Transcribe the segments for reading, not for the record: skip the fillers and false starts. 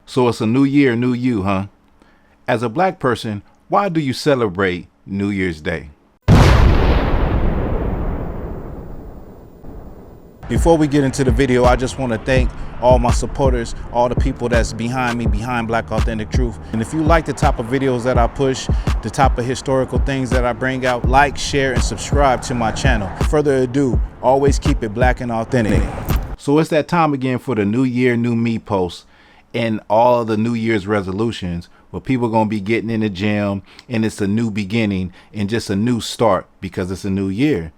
So it's a new year, new you, huh? As a black person, why do you celebrate New Year's Day? Before we get into the video, I just want to thank all my supporters, all the people that's behind me, behind Black Authentic Truth. And if you like the type of videos that I push, the type of historical things that I bring out, like, share, and subscribe to my channel. Further ado, always keep it black and authentic. So it's that time again for the New Year, New Me post and all of the New Year's resolutions where people are going to be getting in the gym and it's a new beginning and just a new start because it's a new year.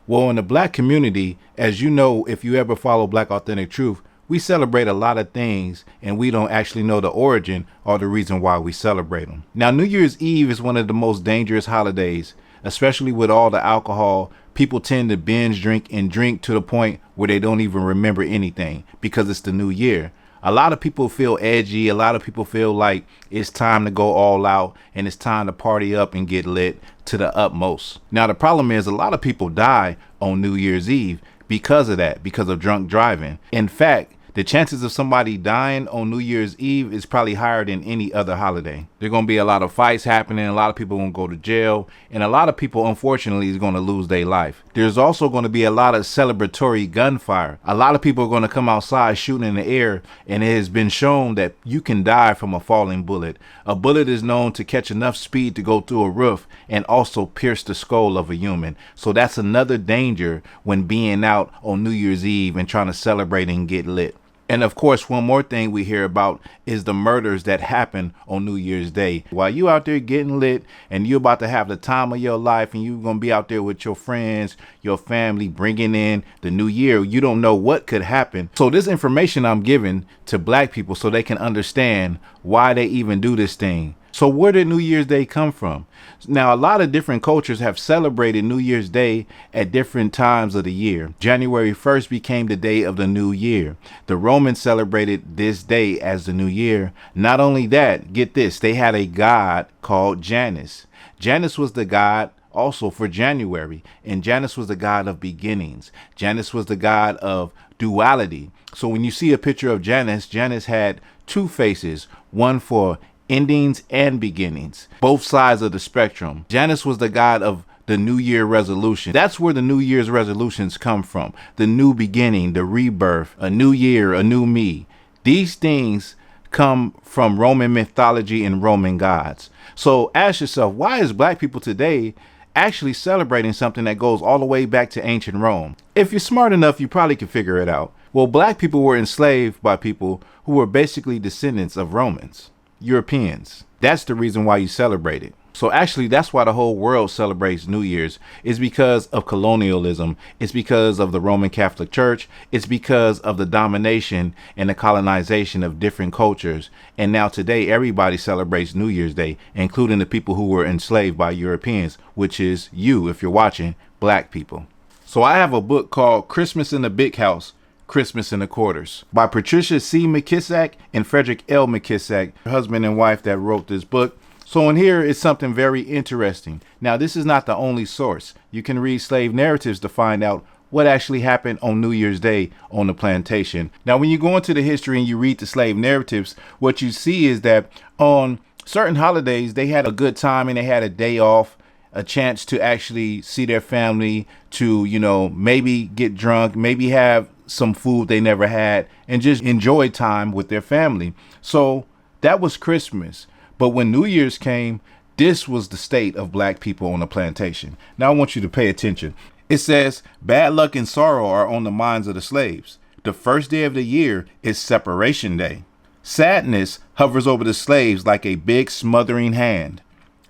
Well, in the black community, as you know, if you ever follow Black Authentic Truth, we celebrate a lot of things and we don't actually know the origin or the reason why we celebrate them. Now, New Year's Eve is one of the most dangerous holidays, especially with all the alcohol. People tend to binge drink and drink to the point where they don't even remember anything because it's the new year. A lot of people feel edgy. A lot of people feel like it's time to go all out and it's time to party up and get lit to the utmost. Now, the problem is a lot of people die on New Year's Eve because of that, because of drunk driving. In fact, the chances of somebody dying on New Year's Eve is probably higher than any other holiday. There are going to be a lot of fights happening. A lot of people are going to go to jail. And a lot of people, unfortunately, is going to lose their life. There's also going to be a lot of celebratory gunfire. A lot of people are going to come outside shooting in the air. And it has been shown that you can die from a falling bullet. A bullet is known to catch enough speed to go through a roof and also pierce the skull of a human. So that's another danger when being out on New Year's Eve and trying to celebrate and get lit. And of course, one more thing we hear about is the murders that happen on New Year's Day. While you out there getting lit and you're about to have the time of your life and you're going to be out there with your friends, your family, bringing in the new year, you don't know what could happen. So this information I'm giving to black people so they can understand why they even do this thing. So where did New Year's Day come from? Now, a lot of different cultures have celebrated New Year's Day at different times of the year. January 1st became the day of the new year. The Romans celebrated this day as the new year. Not only that, get this, they had a god called Janus. Janus was the god also for January, and Janus was the god of beginnings. Janus was the god of duality. So when you see a picture of Janus, Janus had two faces, one for endings and beginnings, both sides of the spectrum. Janus was the god of the New Year resolution. That's where the New Year's resolutions come from. The new beginning, the rebirth, a new year, a new me. These things come from Roman mythology and Roman gods. So ask yourself, why is black people today actually celebrating something that goes all the way back to ancient Rome? If you're smart enough, you probably can figure it out. Well, black people were enslaved by people who were basically descendants of Romans. Europeans. That's the reason why you celebrate it. So actually, that's why the whole world celebrates New Year's. It's because of colonialism. It's because of the Roman Catholic Church. It's because of the domination and the colonization of different cultures. And now today, everybody celebrates New Year's Day, including the people who were enslaved by Europeans, which is you, if you're watching, black people. So I have a book called Christmas in the Big House, Christmas in the Quarters by Patricia C. McKissack and Frederick L. McKissack, husband and wife that wrote this book. So in here is something very interesting. Now, this is not the only source. You can read slave narratives to find out what actually happened on New Year's Day on the plantation. Now, when you go into the history and you read the slave narratives, what you see is that on certain holidays, they had a good time and they had a day off, a chance to actually see their family, to, maybe get drunk, maybe have some food they never had, and just enjoy time with their family. So that was Christmas. But when New Year's came, this was the state of black people on the plantation. Now I want you to pay attention. It says, bad luck and sorrow are on the minds of the slaves. The first day of the year is separation day. Sadness hovers over the slaves like a big smothering hand.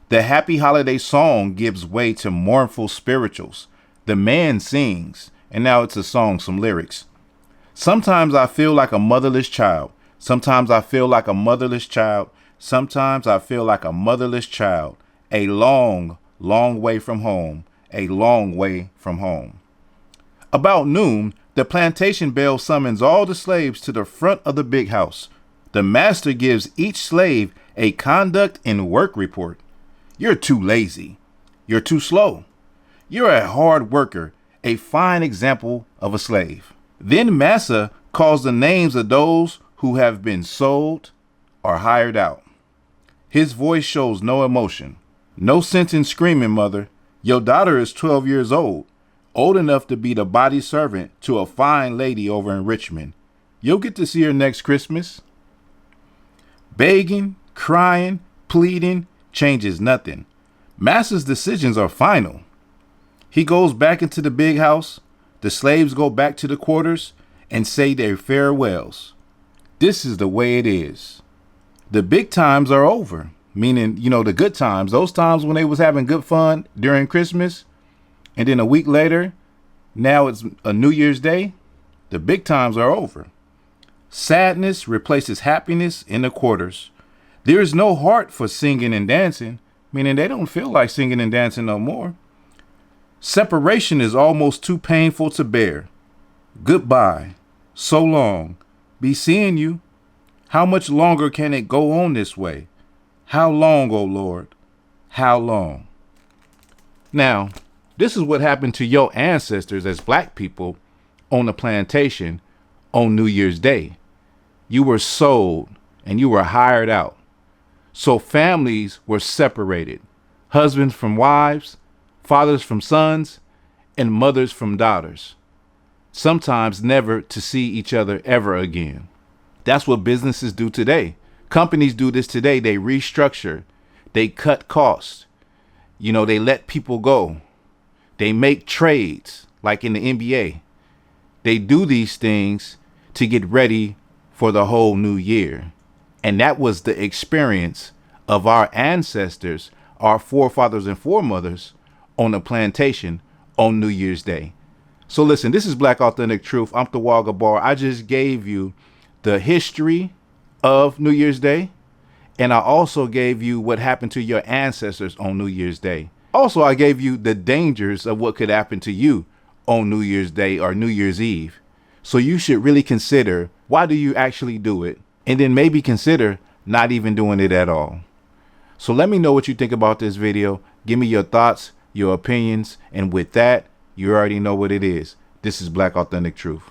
The happy holiday song gives way to mournful spirituals. The man sings, and now it's a song, some lyrics. Sometimes I feel like a motherless child. Sometimes I feel like a motherless child. Sometimes I feel like a motherless child. A long, long way from home. A long way from home. About noon, the plantation bell summons all the slaves to the front of the big house. The master gives each slave a conduct and work report. You're too lazy. You're too slow. You're a hard worker, a fine example of a slave. Then Massa calls the names of those who have been sold, are hired out. His voice shows no emotion. No sense in screaming, mother. Your daughter is 12 years old enough to be the body servant to a fine lady over in Richmond. You'll get to see her next Christmas. Begging, crying, pleading changes nothing. Master's decisions are final. He goes back into the big house. The slaves go back to the quarters and say their farewells. This is the way it is. The big times are over, meaning, the good times, those times when they was having good fun during Christmas. And then a week later, now it's a New Year's Day. The big times are over. Sadness replaces happiness in the quarters. There is no heart for singing and dancing, meaning they don't feel like singing and dancing no more. Separation is almost too painful to bear. Goodbye. So long. Be seeing you. How much longer can it go on this way? How long, O Lord? How long? Now, this is what happened to your ancestors as black people on the plantation on New Year's Day. You were sold and you were hired out. So families were separated. Husbands from wives, fathers from sons, and mothers from daughters. Sometimes never to see each other ever again. That's what businesses do today. Companies do this today. They restructure. They cut costs. They let people go. They make trades like in the NBA. They do these things to get ready for the whole new year. And that was the experience of our ancestors, our forefathers and foremothers on the plantation on New Year's Day. So listen, this is Black Authentic Truth. I'm Thawal Gabar. I just gave you the history of New Year's Day. And I also gave you what happened to your ancestors on New Year's Day. Also, I gave you the dangers of what could happen to you on New Year's Day or New Year's Eve. So you should really consider, why do you actually do it? And then maybe consider not even doing it at all. So let me know what you think about this video. Give me your thoughts, your opinions. And with that, you already know what it is. This is Black Authentic Truth.